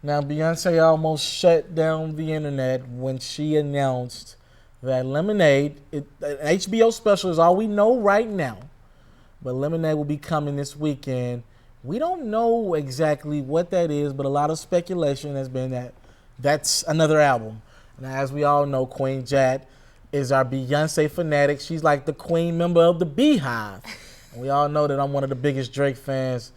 Now, Beyonce almost shut down the internet when she announced that Lemonade, an HBO special is all we know right now, but Lemonade will be coming this weekend. We don't know exactly what that is, but a lot of speculation has been that that's another album. Now, as we all know, Queen Jat is our Beyonce fanatic. She's like the queen member of the Beehive. And we all know that I'm one of the biggest Drake fans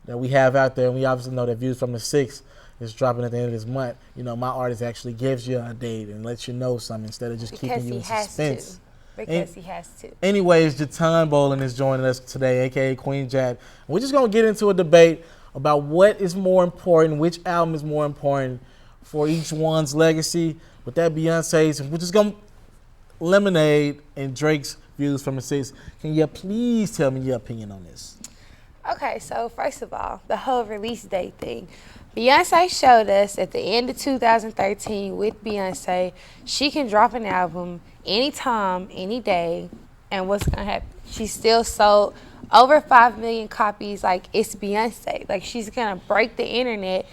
that we have out there. And we obviously know that Views from the Six is dropping at the end of this month. You know, my artist actually gives you a date and lets you know something instead of just keeping you in suspense. Because he has to. Anyways, JaTaun Bolen is joining us today, a.k.a. Queen Jat. We're just going to get into a debate about what is more important, which album is more important for each one's legacy. With that, Beyonce's, we're just going to Lemonade and Drake's Views from the Six. Can you please tell me your opinion on this? Okay, so first of all, the whole release date thing. Beyonce showed us at the end of 2013 with Beyonce, she can drop an album anytime, any day, and what's going to happen? She still sold over 5 million copies. Like, it's Beyonce. Like, she's going to break the internet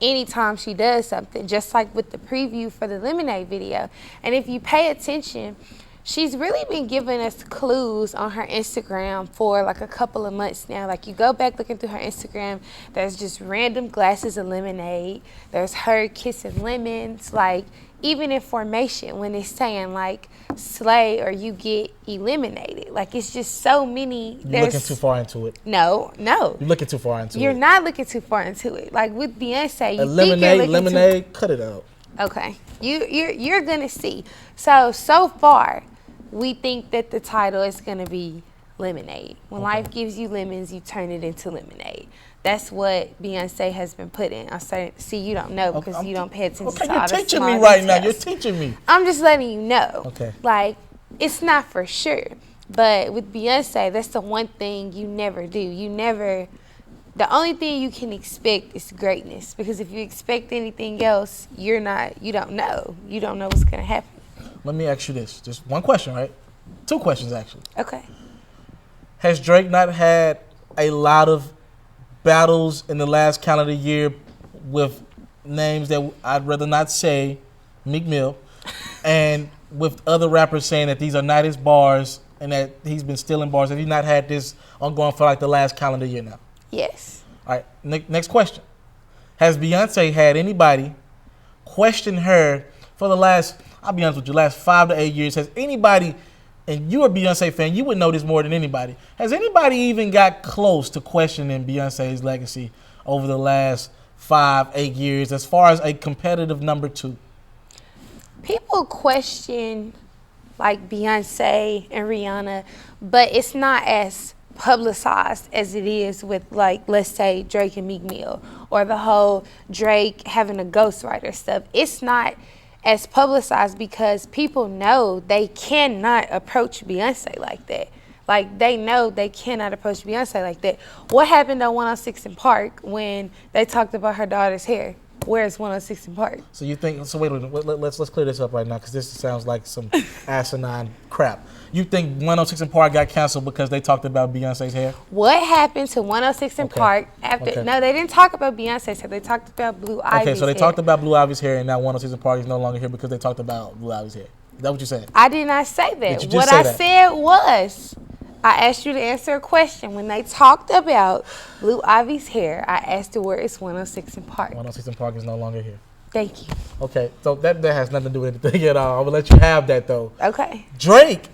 anytime she does something, just like with the preview for the Lemonade video. And if you pay attention, she's really been giving us clues on her Instagram for like a couple of months now. Like, you go back looking through her Instagram, there's just random glasses of lemonade. There's her kissing lemons. Like, even in formation, when it's saying like slay or you get eliminated. Like, it's just so many. You're looking too far into it. No. You're looking too far into it. You're not looking too far into it. Like with Beyonce, you lemonade, cut it out. Okay. You're gonna see. So far, we think that the title is gonna be Lemonade. When life gives you lemons, you turn it into lemonade. That's what Beyonce has been putting. I'm starting to see you don't know because you don't pay attention to all the small details. You're teaching me right now. You're teaching me. I'm just letting you know. Okay. Like, it's not for sure. But with Beyonce, that's the one thing you never do. The only thing you can expect is greatness. Because if you expect anything else, you don't know. You don't know what's going to happen. Let me ask you this. Just one question, right? Two questions, actually. Okay. Has Drake not had a lot of battles in the last calendar year with names that I'd rather not say, Meek Mill, and with other rappers saying that these are not his bars and that he's been stealing bars? Have you not had this ongoing for like the last calendar year now? Yes. All right, next question. Has Beyonce had anybody question her for the last, I'll be honest with you, last 5 to 8 years? Has anybody, and you're a Beyonce fan, you would know this more than anybody, has anybody even got close to questioning Beyonce's legacy over the last 5, 8 years as far as a competitive number two? People question like Beyonce and Rihanna, but it's not as publicized as it is with, like, let's say Drake and Meek Mill, or the whole Drake having a ghostwriter stuff. It's not as publicized because people know they cannot approach Beyonce like that. Like, they know they cannot approach Beyonce like that. What happened on 106 in Park when they talked about her daughter's hair? Where's 106 in Park? So you think? So wait a minute. Let's clear this up right now because this sounds like some asinine crap. You think 106 in Park got canceled because they talked about Beyonce's hair? What happened to 106 in Park after? Okay. No, they didn't talk about Beyonce's hair. They talked about Blue Ivy's hair. Okay, so they talked about Blue Ivy's hair, and now 106 in Park is no longer here because they talked about Blue Ivy's hair. Is that what you said? I did not say that. What I said was, I asked you to answer a question. When they talked about Blue Ivy's hair, I asked her where is 106 in Park. 106 in Park is no longer here. Thank you. Okay, so that has nothing to do with anything at all. I'm going to let you have that, though. Okay. Drake,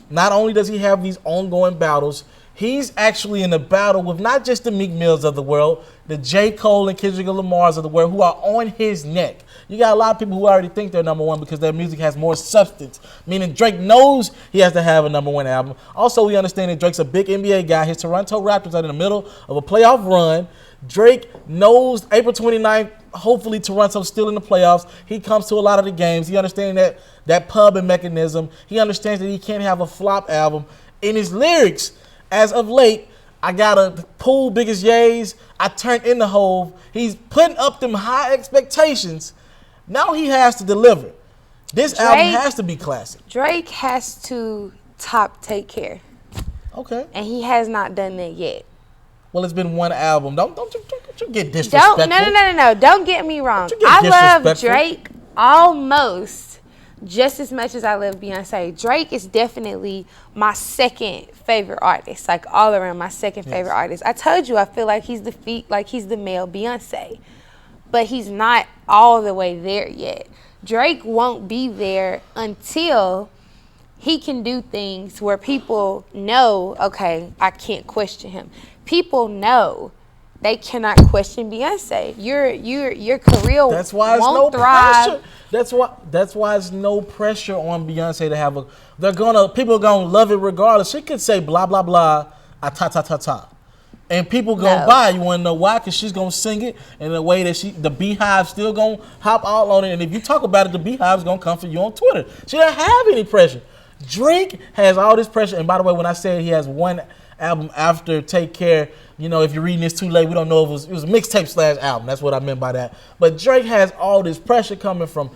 not only does he have these ongoing battles, he's actually in a battle with not just the Meek Mills of the world, the J. Cole and Kendrick Lamars of the world who are on his neck. You got a lot of people who already think they're number one because their music has more substance, meaning Drake knows he has to have a number one album. Also, we understand that Drake's a big NBA guy. His Toronto Raptors are in the middle of a playoff run. Drake knows April 29th, hopefully Toronto's still in the playoffs. He comes to a lot of the games. He understands that pub and mechanism. He understands that he can't have a flop album. In his lyrics, as of late, I got a pool big as Ye's. I turned in the hole. He's putting up them high expectations. Now he has to deliver. This album has to be classic. Drake has to top Take Care. Okay. And he has not done that yet. Well, it's been one album. Don't you get disrespectful. No. Don't get me wrong. Don't you get I love disrespectful. Drake almost just as much as I love Beyonce. Drake is definitely my second favorite artist, like all around my second favorite artist. I told you I feel like he's the male Beyonce, but he's not all the way there yet. Drake won't be there until he can do things where people know, okay, I can't question him. People know they cannot question Beyonce. Your career That's why it's won't no thrive. pressure. That's why it's no pressure on Beyonce to have people are gonna love it regardless. She could say blah blah blah, ta. And people gonna buy. You wanna know why? Cause she's gonna sing it in a way that the Beehive still gonna hop all on it. And if you talk about it, the Beehive's gonna come for you on Twitter. She doesn't have any pressure. Drake has all this pressure. And by the way, when I said he has one album after Take Care, if you're reading this too late, we don't know if it was a mixtape / album. That's what I meant by that. But Drake has all this pressure coming from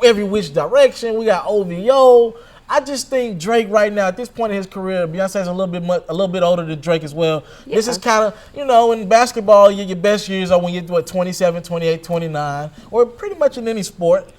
every which direction. We got OVO. I just think Drake right now, at this point in his career, Beyonce's a little bit older than Drake as well. Yeah. This is kind of, in basketball, your best years are when you're 27, 28, 29, or pretty much in any sport.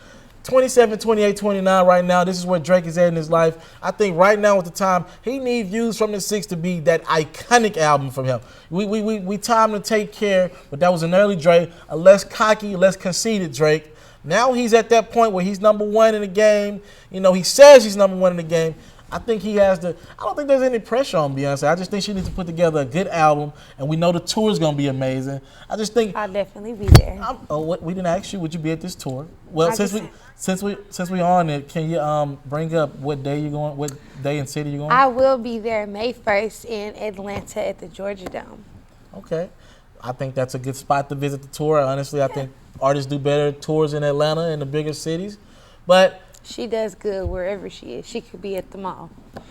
27, 28, 29 right now. This is where Drake is at in his life. I think right now at the time, he needs Views from the Six to be that iconic album from him. We time to Take Care, but that was an early Drake, a less cocky, less conceited Drake. Now he's at that point where he's number one in the game. He says he's number one in the game. I think he has I don't think there's any pressure on Beyonce. I just think she needs to put together a good album, and we know the tour is going to be amazing. I just think I'll definitely be there. We didn't ask you, would you be at this tour? Well, since we on it, can you bring up what day you're going, what day and city you're going? I will be there May 1st in Atlanta at the Georgia Dome. Okay. I think that's a good spot to visit the tour. Honestly, I think artists do better tours in Atlanta and the bigger cities. But she does good wherever she is. She could be at the mall.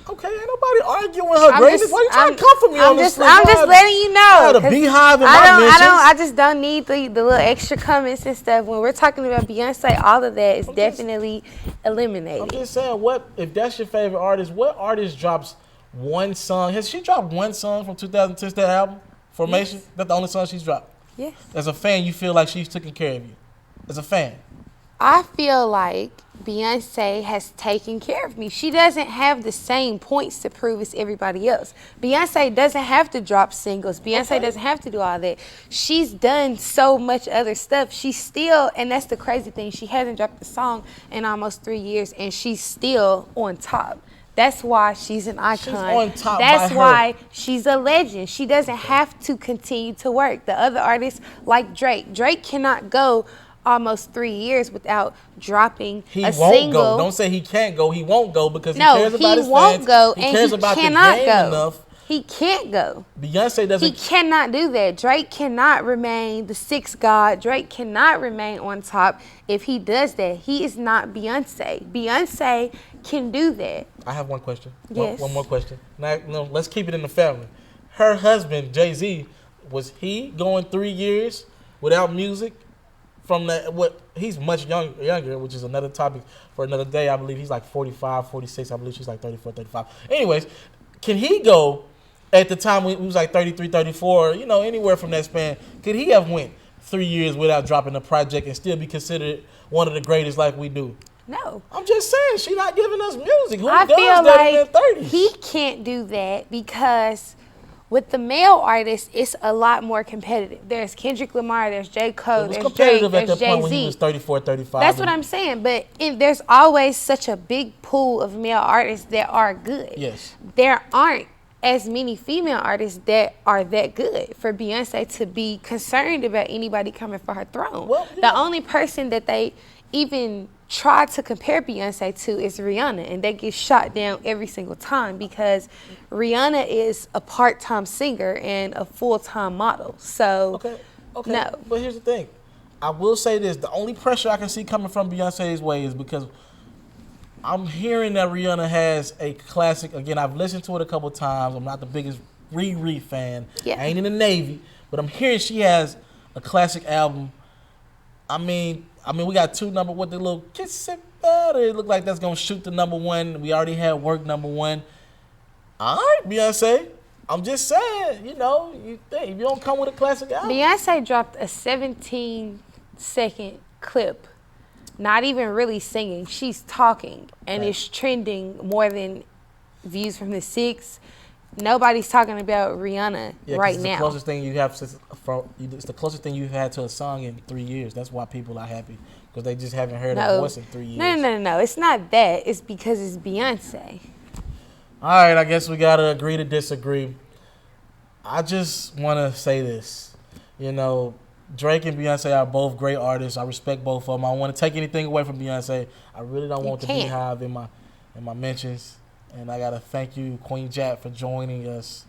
Okay, ain't nobody arguing her greatness. Why you trying to come for me on this? I'm just letting you know. The Beehive in my mentions. I just don't need the little extra comments and stuff. When we're talking about Beyonce, all of that is definitely eliminated. I'm just saying, if that's your favorite artist, what artist drops one song? Has she dropped one song from 2010, that album, Formation? Yes. That's the only song she's dropped? Yes. As a fan, you feel like she's taking care of you? As a fan? I feel like Beyonce has taken care of me. She doesn't have the same points to prove as everybody else. Beyonce doesn't have to drop singles. Beyonce doesn't have to do all that. She's done so much other stuff. She's still, and that's the crazy thing, she hasn't dropped a song in almost 3 years, and she's still on top. That's why she's an icon. She's on top. That's why she's a legend. She doesn't have to continue to work. The other artists like Drake cannot go almost 3 years without dropping a single. He won't go. Don't say he can't go. He won't go because he cares about his fans. No, he won't go, he cares about the game enough. He can't go. Beyonce doesn't. He cannot do that. Drake cannot remain the sixth god. Drake cannot remain on top if he does that. He is not Beyonce. Beyonce can do that. I have one question. Yes. One more question. Now, let's keep it in the family. Her husband, Jay-Z, was he going 3 years without music? From he's much younger, which is another topic for another day. I believe he's like 45, 46. I believe she's like 34, 35. Anyways, can he go at the time when he was like 33, 34, anywhere from that span? Could he have went 3 years without dropping a project and still be considered one of the greatest like we do? No. I'm just saying, she's not giving us music. Who I does feel that like in their 30s? He can't do that because with the male artists, it's a lot more competitive. There's Kendrick Lamar, there's J. Cole, there's Drake, there's Jay-Z. At the point when he was 34, 35. That's what I'm saying. But there's always such a big pool of male artists that are good. Yes. There aren't as many female artists that are that good for Beyonce to be concerned about anybody coming for her throne. Well, The only person that they even try to compare Beyonce to is Rihanna, and they get shot down every single time because Rihanna is a part-time singer and a full-time model. So, okay. No. But here's the thing. I will say this. The only pressure I can see coming from Beyonce's way is because I'm hearing that Rihanna has a classic. Again, I've listened to it a couple times. I'm not the biggest Riri fan. Yeah. I ain't in the Navy. But I'm hearing she has a classic album. I mean, we got two number with the little kiss it better. It look like that's gonna shoot the number one. We already had Work number one. All right, Beyonce. I'm just saying, you know, you think if you don't come with a classic album. Beyonce dropped a 17-second clip, not even really singing. She's talking, and it's trending more than views from the 6. Nobody's talking about Rihanna right now. The closest thing you have it's the closest thing you've had to a song in 3 years. That's why people are happy, because they just haven't heard her voice in 3 years. No. It's not that. It's because it's Beyonce. All right, I guess we gotta agree to disagree. I just want to say this. You know, Drake and Beyonce are both great artists. I respect both of them. I don't want to take anything away from Beyonce. I really don't want the Beehive in my mentions. And I gotta thank you, Queen Jat, for joining us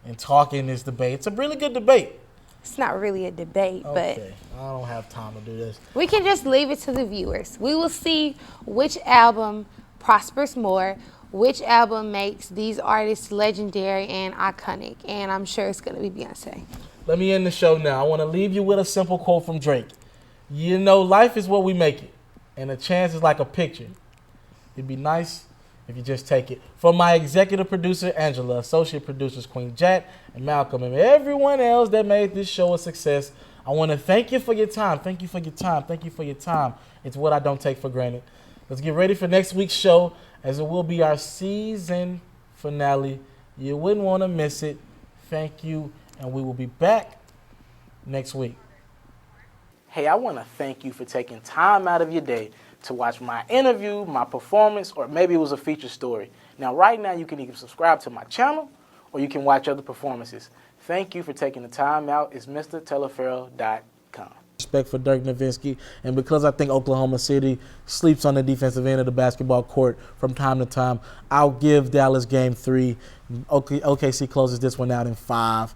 and talking this debate. It's a really good debate. It's not really a debate, but I don't have time to do this. We can just leave it to the viewers. We will see which album prospers more, which album makes these artists legendary and iconic, and I'm sure it's going to be Beyonce. Let me end the show now. I want to leave you with a simple quote from Drake. You know, life is what we make it, and a chance is like a picture. It'd be nice if you just take it. For my executive producer, Angela, associate producers, Queen Jat, and Malcolm, and everyone else that made this show a success, I want to thank you for your time. Thank you for your time. Thank you for your time. It's what I don't take for granted. Let's get ready for next week's show, as it will be our season finale. You wouldn't want to miss it. Thank you, and we will be back next week. Hey, I want to thank you for taking time out of your day to watch my interview, my performance, or maybe it was a feature story. Now, right now, you can either subscribe to my channel or you can watch other performances. Thank you for taking the time out. It's mr.taliaferro.com. Respect for Dirk Nowitzki, and because I think Oklahoma City sleeps on the defensive end of the basketball court from time to time, I'll give Dallas Game 3. OKC closes this one out in 5.